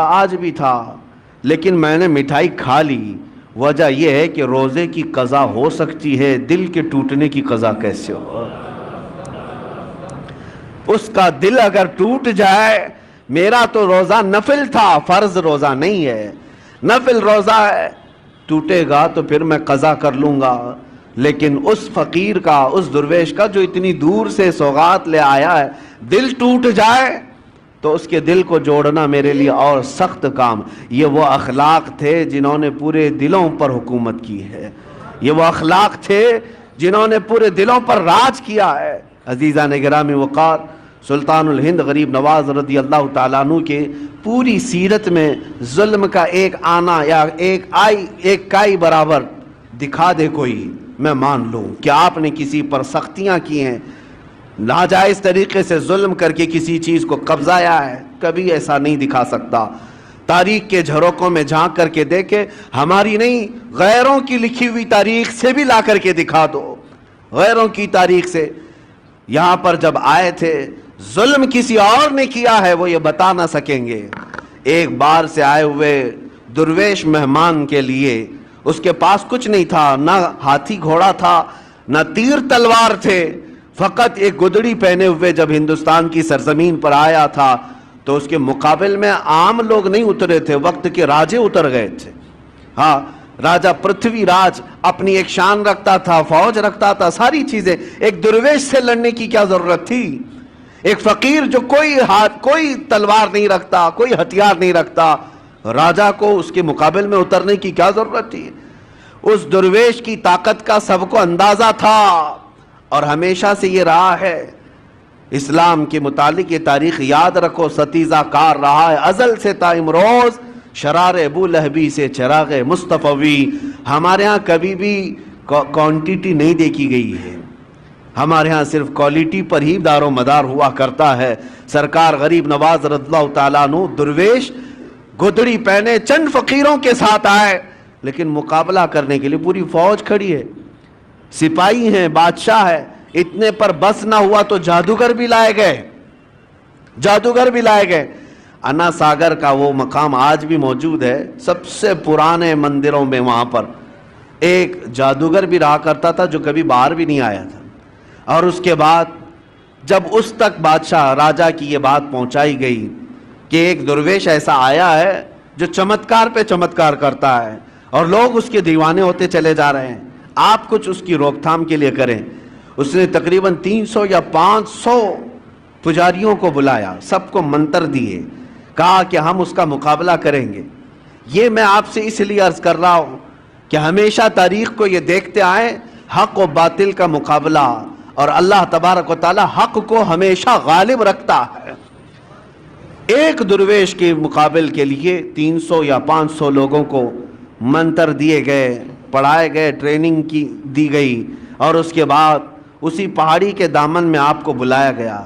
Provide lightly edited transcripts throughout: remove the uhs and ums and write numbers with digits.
آج بھی تھا لیکن میں نے مٹھائی کھا لی. وجہ یہ ہے کہ روزے کی قضا ہو سکتی ہے, دل کے ٹوٹنے کی قضا کیسے ہو؟ اس کا دل اگر ٹوٹ جائے, میرا تو روزہ نفل تھا, فرض روزہ نہیں ہے, نفل روزہ ہے, ٹوٹے گا تو پھر میں قضا کر لوں گا. لیکن اس فقیر کا, اس درویش کا جو اتنی دور سے سوغات لے آیا ہے, دل ٹوٹ جائے تو اس کے دل کو جوڑنا میرے لیے اور سخت کام. یہ وہ اخلاق تھے جنہوں نے پورے دلوں پر حکومت کی ہے, یہ وہ اخلاق تھے جنہوں نے پورے دلوں پر راج کیا ہے. عزیزان گرامی وقار, سلطان الہند غریب نواز رضی اللہ تعالیٰ عنہ کے پوری سیرت میں ظلم کا ایک آنا یا ایک کائی برابر دکھا دے کوئی, میں مان لوں کہ آپ نے کسی پر سختیاں کی ہیں, ناجائز طریقے سے ظلم کر کے کسی چیز کو قبضایا ہے, کبھی ایسا نہیں دکھا سکتا. تاریخ کے جھروکوں میں جھانک کر کے دیکھے, ہماری نہیں غیروں کی لکھی ہوئی تاریخ سے بھی لا کر کے دکھا دو, غیروں کی تاریخ سے. یہاں پر جب آئے تھے, ظلم کسی اور نے کیا ہے وہ یہ بتا نہ سکیں گے. ایک بار سے آئے ہوئے درویش مہمان کے لیے اس کے پاس کچھ نہیں تھا, نہ ہاتھی گھوڑا تھا, نہ تیر تلوار تھے, فقط ایک گدڑی پہنے ہوئے جب ہندوستان کی سرزمین پر آیا تھا تو اس کے مقابل میں عام لوگ نہیں اترے تھے, وقت کے راجے اتر گئے تھے. ہاں, راجہ پرتھوی راج اپنی ایک شان رکھتا تھا, فوج رکھتا تھا, ساری چیزیں. ایک درویش سے لڑنے کی کیا ضرورت تھی؟ ایک فقیر جو کوئی تلوار نہیں رکھتا, کوئی ہتھیار نہیں رکھتا, راجہ کو اس کے مقابل میں اترنے کی کیا ضرورت تھی؟ اس درویش کی طاقت کا سب کو اندازہ تھا, اور ہمیشہ سے یہ رہا ہے. اسلام کے متعلق یہ تاریخ یاد رکھو, ستیزہ کار رہا ہے ازل سے تا امروز, شرار ابو لہبی سے چراغ مصطفی. ہمارے ہاں کبھی بھی کوانٹیٹی نہیں دیکھی گئی ہے, ہمارے ہاں صرف کوالٹی پر ہی دار و مدار ہوا کرتا ہے. سرکار غریب نواز رضی اللہ تعالیٰ عنہ درویش گدڑی پہنے چند فقیروں کے ساتھ آئے, لیکن مقابلہ کرنے کے لیے پوری فوج کھڑی ہے, سپاہی ہیں, بادشاہ ہے. اتنے پر بس نہ ہوا تو جادوگر بھی لائے گئے. انا ساگر کا وہ مقام آج بھی موجود ہے, سب سے پرانے مندروں میں. وہاں پر ایک جادوگر بھی رہا کرتا تھا جو کبھی باہر بھی نہیں آیا تھا. اور اس کے بعد جب اس تک بادشاہ راجہ کی یہ بات پہنچائی گئی کہ ایک درویش ایسا آیا ہے جو چمتکار پہ چمتکار کرتا ہے اور لوگ اس کے دیوانے ہوتے چلے جا رہے ہیں, آپ کچھ اس کی روک تھام کے لیے کریں. اس نے تقریباً 300 یا 500 پجاریوں کو بلایا, سب کو منتر دیے, کہا کہ ہم اس کا مقابلہ کریں گے. یہ میں آپ سے اس لیے عرض کر رہا ہوں کہ ہمیشہ تاریخ کو یہ دیکھتے آئیں, حق و باطل کا مقابلہ, اور اللہ تبارک و تعالی حق کو ہمیشہ غالب رکھتا ہے. ایک درویش کے مقابل کے لیے 300 یا 500 لوگوں کو منتر دیے گئے, پڑھائے گئے, ٹریننگ کی دی گئی, اور اس کے بعد اسی پہاڑی کے دامن میں آپ کو بلایا گیا.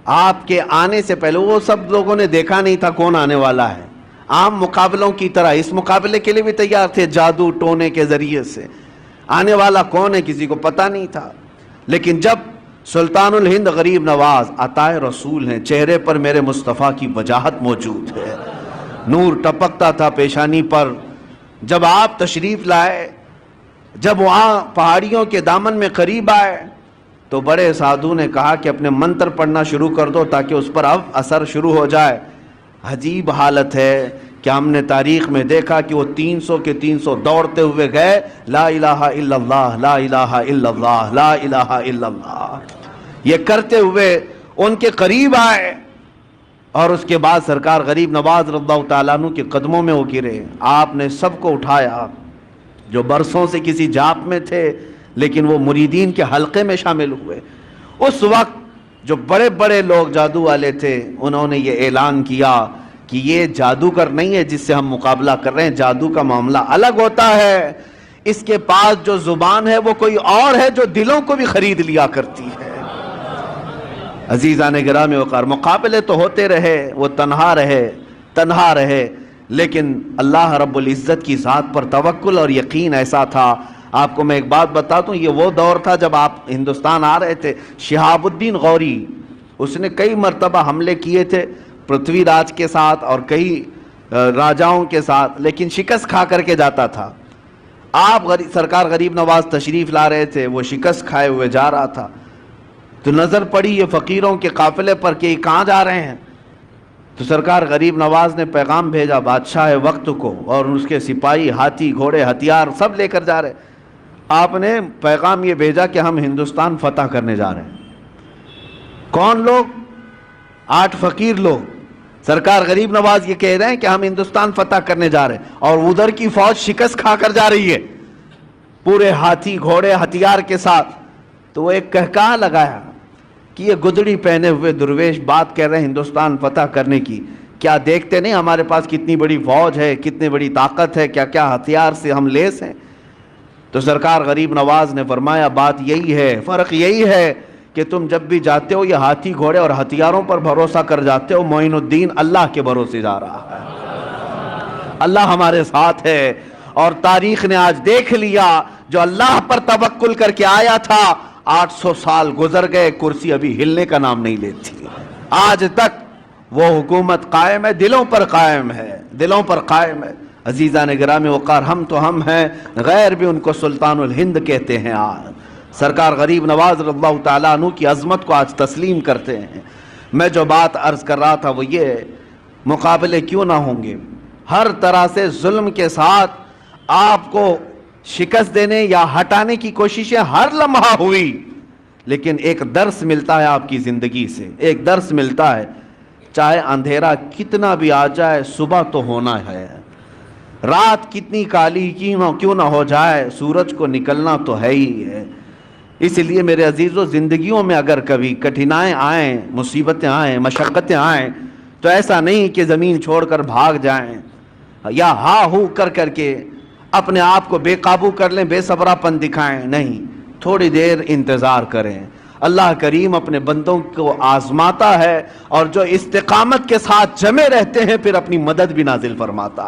آپ کے آنے سے پہلے وہ سب لوگوں نے دیکھا نہیں تھا کون آنے والا ہے, عام مقابلوں کی طرح اس مقابلے کے لیے بھی تیار تھے, جادو ٹونے کے ذریعے سے. آنے والا کون ہے کسی کو پتہ نہیں تھا. لیکن جب سلطان الہند غریب نواز عطائے رسول ہیں, چہرے پر میرے مصطفیٰ کی وجاہت موجود ہے, نور ٹپکتا تھا پیشانی پر. جب آپ تشریف لائے, جب وہاں پہاڑیوں کے دامن میں قریب آئے تو بڑے سادھو نے کہا کہ اپنے منتر پڑھنا شروع کر دو تاکہ اس پر اب اثر شروع ہو جائے. عجیب حالت ہے کہ ہم نے تاریخ میں دیکھا کہ وہ 300 کے 300 دوڑتے ہوئے گئے, لا الہ الا اللہ, لا الہ الا اللہ, لا الہ الا اللہ, یہ کرتے ہوئے ان کے قریب آئے. اور اس کے بعد سرکار غریب نواز رضی اللہ تعالیٰ عنہ کے قدموں میں وہ گرے. آپ نے سب کو اٹھایا جو برسوں سے کسی جاپ میں تھے لیکن وہ مریدین کے حلقے میں شامل ہوئے. اس وقت جو بڑے بڑے لوگ جادو والے تھے انہوں نے یہ اعلان کیا کہ یہ جادوگر نہیں ہے جس سے ہم مقابلہ کر رہے ہیں, جادو کا معاملہ الگ ہوتا ہے, اس کے پاس جو زبان ہے وہ کوئی اور ہے جو دلوں کو بھی خرید لیا کرتی ہے. عزیزان گرامی وقار, مقابلے تو ہوتے رہے, وہ تنہا رہے, لیکن اللہ رب العزت کی ذات پر توکل اور یقین ایسا تھا. آپ کو میں ایک بات بتا دوں, یہ وہ دور تھا جب آپ ہندوستان آ رہے تھے. شہاب الدین غوری, اس نے کئی مرتبہ حملے کیے تھے پرتھوی راج کے ساتھ اور کئی راجاؤں کے ساتھ، لیکن شکست کھا کر کے جاتا تھا۔ آپ سرکار غریب نواز تشریف لا رہے تھے، وہ شکست کھائے ہوئے جا رہا تھا، تو نظر پڑی یہ فقیروں کے قافلے پر کہ یہ کہاں جا رہے ہیں۔ تو سرکار غریب نواز نے پیغام بھیجا بادشاہ وقت کو، اور اس کے سپاہی ہاتھی گھوڑے ہتھیار سب لے کر جا رہے۔ آپ نے پیغام یہ بھیجا کہ ہم ہندوستان فتح کرنے جا رہے ہیں۔ کون لوگ؟ 8 فقیر لوگ۔ سرکار غریب نواز یہ کہہ رہے ہیں کہ ہم ہندوستان فتح کرنے جا رہے ہیں، اور ادھر کی فوج شکست کھا کر جا رہی ہے پورے ہاتھی گھوڑے ہتھیار کے ساتھ۔ تو وہ ایک کہکہا لگایا کہ یہ گدڑی پہنے ہوئے درویش بات کہہ رہے ہیں ہندوستان فتح کرنے کی، کیا دیکھتے نہیں ہمارے پاس کتنی بڑی فوج ہے، کتنی بڑی طاقت ہے، کیا کیا ہتھیار سے ہم لیس ہیں۔ تو سرکار غریب نواز نے فرمایا بات یہی ہے، فرق یہی ہے کہ تم جب بھی جاتے ہو یہ ہاتھی گھوڑے اور ہتھیاروں پر بھروسہ کر جاتے ہو، معین الدین اللہ کے بھروسے جا رہا ہے، اللہ ہمارے ساتھ ہے۔ اور تاریخ نے آج دیکھ لیا جو اللہ پر توکل کر کے آیا تھا، 800 سال گزر گئے، کرسی ابھی ہلنے کا نام نہیں لیتی، آج تک وہ حکومت قائم ہے، دلوں پر قائم ہے، دلوں پر قائم ہے۔ عزیزان گرامی وقار، ہم تو ہم ہیں، غیر بھی ان کو سلطان الہند کہتے ہیں۔ آج سرکار غریب نواز رضی اللہ تعالیٰ عنہ کی عظمت کو آج تسلیم کرتے ہیں۔ میں جو بات عرض کر رہا تھا وہ یہ، مقابلے کیوں نہ ہوں گے، ہر طرح سے ظلم کے ساتھ آپ کو شکست دینے یا ہٹانے کی کوششیں ہر لمحہ ہوئی، لیکن ایک درس ملتا ہے آپ کی زندگی سے، ایک درس ملتا ہے، چاہے اندھیرا کتنا بھی آ جائے صبح تو ہونا ہے، رات کتنی کالی کیوں نہ ہو جائے سورج کو نکلنا تو ہے ہی ہے۔ اس لیے میرے عزیزو، زندگیوں میں اگر کبھی کٹھنائیں آئیں، مصیبتیں آئیں، مشقتیں آئیں، تو ایسا نہیں کہ زمین چھوڑ کر بھاگ جائیں یا ہا ہو کر کے اپنے آپ کو بے قابو کر لیں، بے صبرا پن دکھائیں، نہیں، تھوڑی دیر انتظار کریں۔ اللہ کریم اپنے بندوں کو آزماتا ہے، اور جو استقامت کے ساتھ جمے رہتے ہیں پھر اپنی مدد بھی نازل فرماتا ہے۔